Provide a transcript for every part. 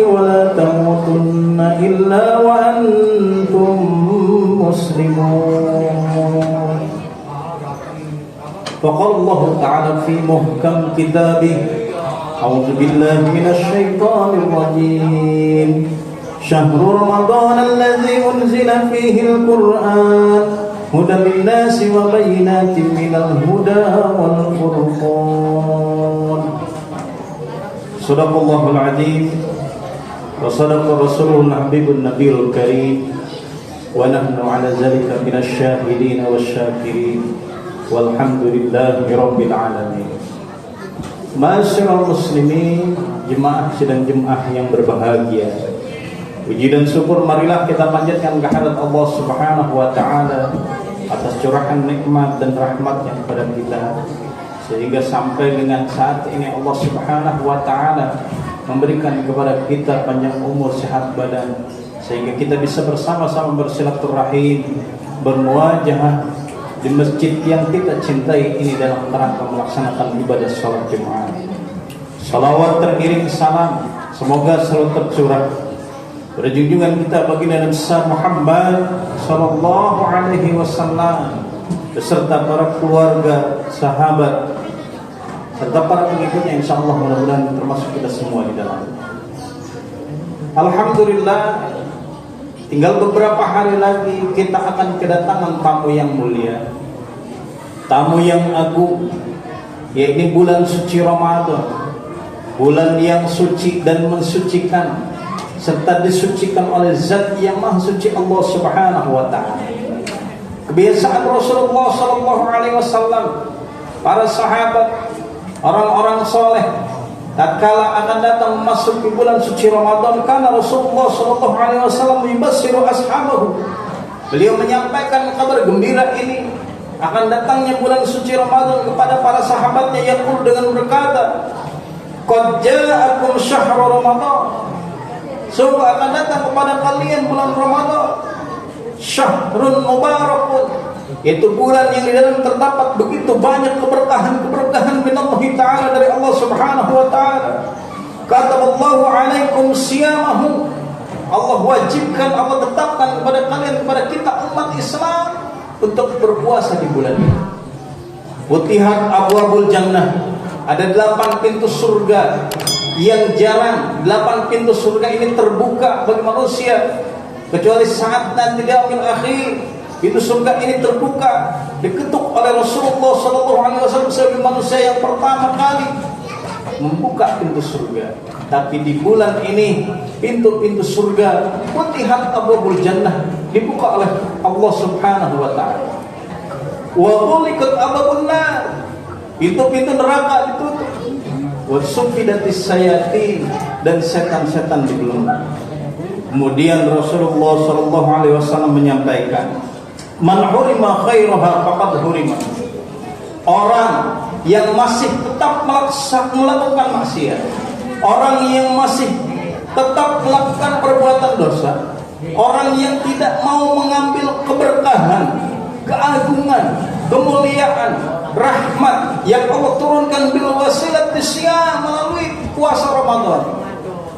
ولا تموتن إلا وأنتم مسلمون. فقال الله تعالى في محكم كتابه: أعوذ بالله من الشيطان الرجيم. شهر رمضان الذي أنزل فيه القرآن هدى للناس وبينات من الهدى والفرقان. صدق الله العظيم وصدق رسوله الحبيب النبي الكريم ونحن على ذلك من الشاهدين والشاكرين والحمد لله رب العالمين. Ma'asyiral muslimin, jemaah sidang jemaah yang berbahagia, puji dan syukur marilah kita panjatkan kehadirat Allah Subhanahu wa taala atas curahan nikmat dan rahmatnya kepada kita, sehingga sampai dengan saat ini Allah Subhanahu wa taala memberikan kepada kita panjang umur, sehat badan, sehingga kita bisa bersama-sama bersilaturahim, bermuajahah di masjid yang kita cintai ini dalam kerangka melaksanakan ibadah salat Jumat. Salawat terkirim salam semoga selalu tercurah pada junjungan kita baginda Nabi Muhammad sallallahu alaihi wasallam beserta para keluarga, sahabat, serta para pengikutnya, insyaallah mudah-mudahan termasuk kita semua di dalam. Alhamdulillah, tinggal beberapa hari lagi kita akan kedatangan tamu yang mulia, tamu yang agung, yaitu bulan suci Ramadan, bulan yang suci dan mensucikan serta disucikan oleh Zat yang Maha Suci Allah Subhanahu wa taala. Kebiasaan Rasulullah sallallahu alaihi wasallam, para sahabat, orang-orang soleh, tatkala akan datang masuk di bulan suci Ramadan, karena Rasulullah sallallahu alaihi wasallam yubassiru ashabahu. Beliau menyampaikan kabar gembira ini akan datangnya bulan suci Ramadan kepada para sahabatnya, yaqul dengan berkata, qad ja'akum syahrul ramadan. Sungguh akan datang kepada kalian bulan Ramadan, syahrun mubarakun, yaitu bulan yang di dalam terdapat begitu banyak keberkahan min Allah Ta'ala, dari Allah Subhanahu wa Ta'ala. Kataballahu alaikum siyamahu, Allah wajibkan, Allah tetapkan kepada kalian, kepada kita umat Islam, untuk berpuasa di bulan ini. Futihat abwabul jannah, ada 8 pintu surga yang jarang 8 pintu surga ini terbuka bagi manusia, kecuali saat nanti di akhir pintu surga ini terbuka, diketuk oleh Rasulullah SAW sebagai manusia yang pertama kali membuka pintu surga. Tapi di bulan ini pintu-pintu surga, futihat abwabul jannah, dibuka oleh Allah Subhanahu wa taala. Wa ghuliqat abwabun nar, pintu-pintu neraka ditutup. Wa suffidatis sayatin, dan setan-setan dibelenggu. Kemudian Rasulullah sallallahu alaihi wasallam menyampaikan, man hurima khairaha faqad hurima. Orang yang masih tetap melakukan maksiat, orang yang masih tetap melakukan perbuatan dosa, orang yang tidak mau mengambil keberkahan, keagungan, kemuliaan, rahmat yang Allah turunkan bil wasilati siyam, melalui puasa Ramadan,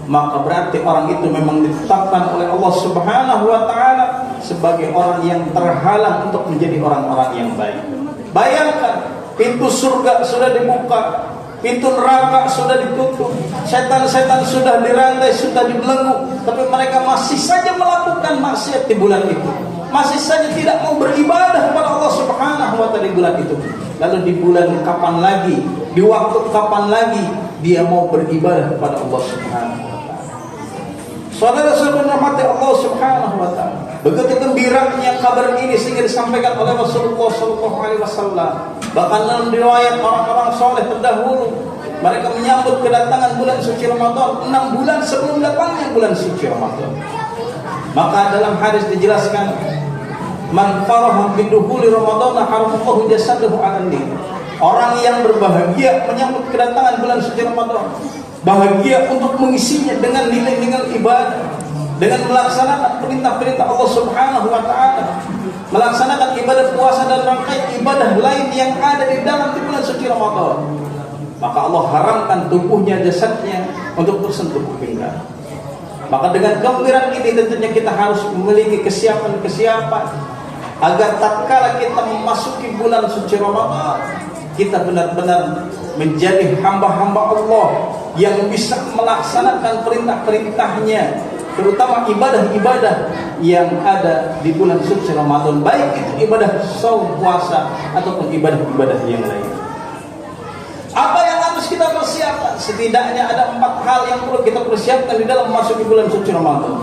maka berarti orang itu memang ditetapkan oleh Allah Subhanahu wa taala sebagai orang yang terhalang untuk menjadi orang-orang yang baik. Bayangkan, pintu surga sudah dibuka, pintu neraka sudah ditutup, setan-setan sudah dirantai, sudah dibelenggu, tapi mereka masih saja melakukan maksiat di bulan itu, masih saja tidak mau beribadah kepada Allah Subhanahu wa taala di bulan itu. Lalu di bulan kapan lagi, di waktu kapan lagi dia mau beribadah kepada Allah Subhanahu wa taala? Saudara-saudara rahmati Allah Subhanahu wa taala, begitu gembiranya kabar ini sehingga disampaikan oleh Rasulullah sallallahu alaihi wasallam. Bahkan dalam riwayat orang-orang soleh terdahulu, mereka menyambut kedatangan bulan suci Ramadan 6 bulan sebelum datangnya bulan suci Ramadan. Maka dalam hadis dijelaskan, man faraha bidukhuli Ramadan haramallahu jasadahu 'alan nar. Orang yang berbahagia menyambut kedatangan bulan suci Ramadan, bahagia untuk mengisinya dengan nilai-nilai ibadah, dengan melaksanakan perintah-perintah Allah Subhanahu wa taala, melaksanakan ibadah puasa dan rangkaian ibadah lain yang ada di dalam bulan suci Ramadan, maka Allah haramkan tubuhnya, jasadnya untuk tersentuh kepinggan. Maka dengan kegembiraan ini tentunya kita harus memiliki kesiapan agar tatkala kita memasuki bulan suci Ramadan, kita benar-benar menjadi hamba-hamba Allah yang bisa melaksanakan perintah-perintahnya, terutama ibadah-ibadah yang ada di bulan suci Ramadan, baik itu ibadah saum, puasa ataupun ibadah-ibadah yang lain. Apa yang harus kita persiapkan? Setidaknya ada 4 hal yang perlu kita persiapkan di dalam memasuki bulan suci Ramadan.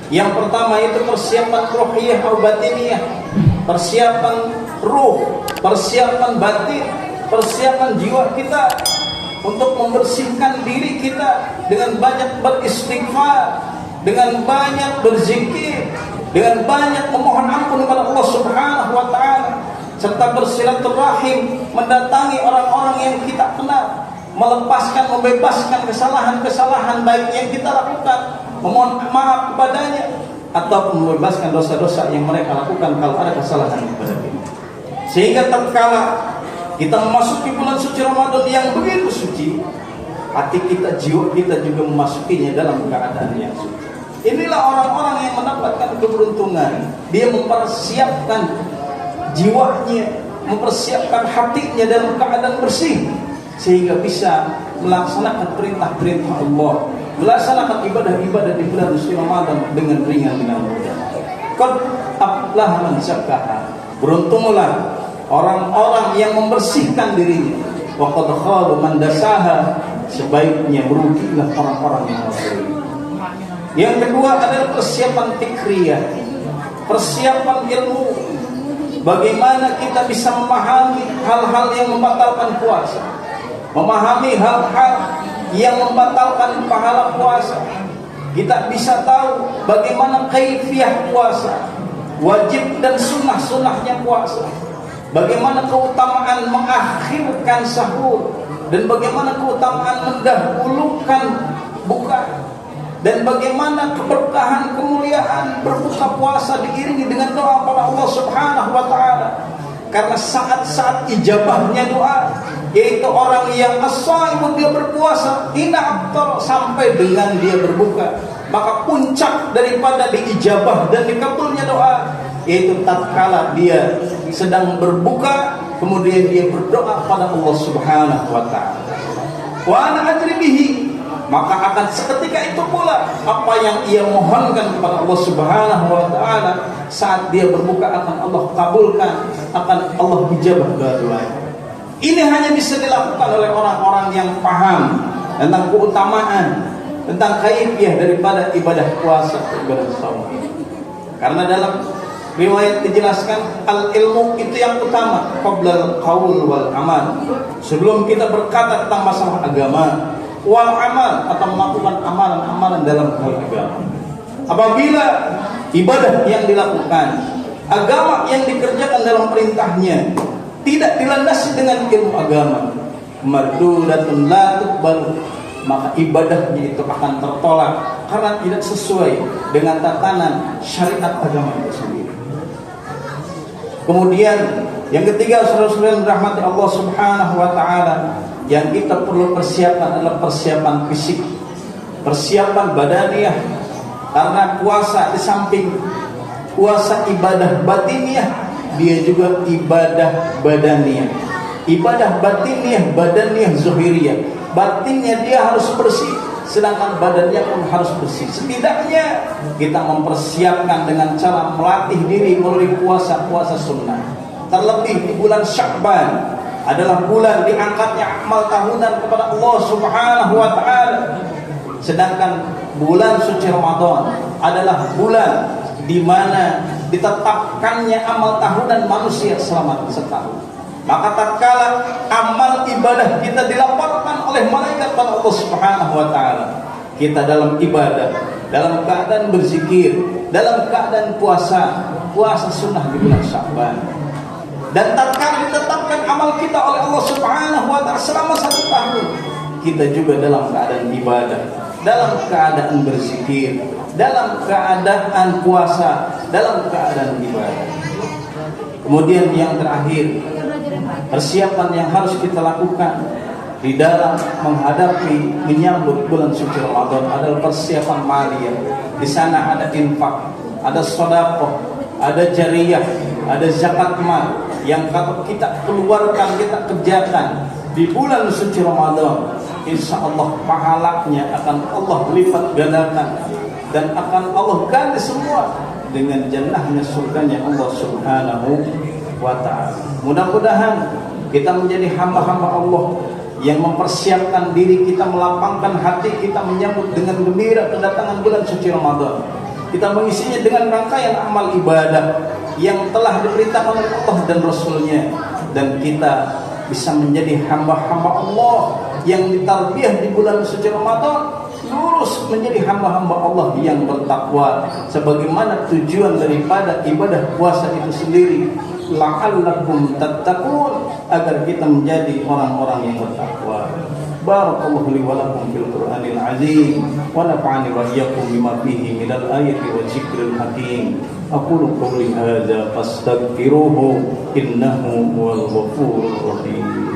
Yang pertama itu persiapan ruhiyah atau batiniyah, persiapan ruh, persiapan batin, persiapan jiwa kita untuk membersihkan diri kita dengan banyak beristighfar, dengan banyak berzikir, dengan banyak memohon ampun kepada Allah Subhanahu wa taala, serta bersilaturahim, mendatangi orang-orang yang kita kenal, melepaskan, membebaskan kesalahan-kesalahan baik yang kita lakukan, memohon maaf kepadanya, ataupun membebaskan dosa-dosa yang mereka lakukan kalau ada kesalahan kepada kita. Sehingga tatkala kita memasuki bulan suci Ramadan yang begitu suci, hati kita, jiwa kita juga memasukinya dalam keadaan yang suci. Inilah orang-orang yang mendapatkan keberuntungan. Dia mempersiapkan jiwanya, mempersiapkan hatinya dalam keadaan bersih, sehingga bisa melaksanakan perintah-perintah Allah, melaksanakan ibadah-ibadah di bulan suci Ramadan dengan ringan, dengan mudah. Qad aflaha man zakkaha. Beruntunglah orang-orang yang membersihkan dirinya. Wa qad khaba man dasaha. Sebaiknya merugilah orang-orang yang merugi. Yang kedua adalah persiapan fikriyah, persiapan ilmu. Bagaimana kita bisa memahami hal-hal yang membatalkan puasa, memahami hal-hal yang membatalkan pahala puasa. Kita bisa tahu bagaimana kaifiyah puasa, wajib dan sunnah-sunnahnya puasa, bagaimana keutamaan mengakhirkan sahur, dan bagaimana keutamaan mendahulukan buka, dan bagaimana keberkahan, kemuliaan berbuka puasa diiringi dengan doa pada Allah Subhanahu wa taala. Karena saat-saat ijabahnya doa, yaitu orang yang as-shaimu, dia berpuasa, tidak aftar sampai dengan dia berbuka. Maka puncak daripada diijabah dan dikabulnya doa, yaitu tatkala dia sedang berbuka, kemudian dia berdoa pada Allah Subhanahu wa taala. Wa ana adri bihi, maka akan seketika itu pula apa yang ia mohonkan kepada Allah Subhanahu wa taala saat dia berbuka akan Allah kabulkan, akan Allah ijabah doa-doanya. Ini hanya bisa dilakukan oleh orang-orang yang paham tentang keutamaan, tentang kaifiyah daripada ibadah puasa, ibadah saum. Karena dalam riwayat dijelaskan al-ilmu itu yang utama qabla al-qaul wal amal. Sebelum kita berkata tentang masalah agama, wal amal, atau melakukan amalan-amalan dalam hal agama. Apabila ibadah yang dilakukan, agama yang dikerjakan dalam perintahnya tidak dilandasi dengan ilmu agama, mardudatun la tuqbal, maka ibadahnya itu akan tertolak karena tidak sesuai dengan tatanan syariat agama itu sendiri. Kemudian yang ketiga, saudara-saudara yang dirahmati Allah Subhanahu wa taala, yang kita perlu persiapan adalah persiapan fisik, persiapan badaniah. Karena puasa di samping puasa ibadah batiniah, dia juga ibadah badaniah. Ibadah batiniah, badaniah zuhiriyah. Batinnya dia harus bersih, sedangkan badannya pun harus bersih. Setidaknya kita mempersiapkan dengan cara melatih diri melalui puasa-puasa sunnah. Terlebih di bulan Sya'ban adalah bulan diangkatnya amal tahunan kepada Allah Subhanahu wa taala. Sedangkan bulan suci Ramadan adalah bulan di mana ditetapkannya amal tahunan manusia selama setahun. Maka tatkala amal ibadah kita dilaporkan oleh malaikat pada Allah Subhanahu wa taala, kita dalam ibadah dalam keadaan berzikir, dalam keadaan puasa sunnah di bulan Sya'ban. Dan tatkala ditetapkan amal kita oleh Allah Subhanahu wa taala selama 1 tahun, kita juga dalam keadaan ibadah, dalam keadaan berzikir, dalam keadaan puasa, dalam keadaan ibadah. Kemudian yang terakhir, persiapan yang harus kita lakukan di dalam menghadapi menyambut bulan suci Ramadan adalah persiapan maliyah. Di sana ada infak, ada sedekah, ada jariyah, ada zakat mal yang kalau kita keluarkan, kita kerjakan di bulan suci Ramadan, insya Allah pahalanya akan Allah lipat gandakan dan akan Allah ganti semua dengan jannahnya, surganya Allah Subhanahu wa ta'ala. Mudah-mudahan kita menjadi hamba-hamba Allah yang mempersiapkan diri kita, melapangkan hati kita menyambut dengan gembira kedatangan bulan suci Ramadan. Kita mengisinya dengan rangkaian amal ibadah yang telah diperintahkan oleh Allah dan Rasulnya, dan kita bisa menjadi hamba-hamba Allah yang ditarbiyah di bulan suci Ramadan, lurus menjadi hamba-hamba Allah yang bertakwa, sebagaimana tujuan daripada ibadah puasa itu sendiri, la'allakum tattaqun, agar kita menjadi orang-orang yang bertakwa. Barakallahu li wa lakum fil Qur'anil azim wa nafa'ani wa iyyakum bima fihi minal ayati wa dzikril hakim. Aqulu qawli hadza fastaghfiruhu innahu huwal ghafurur rahim.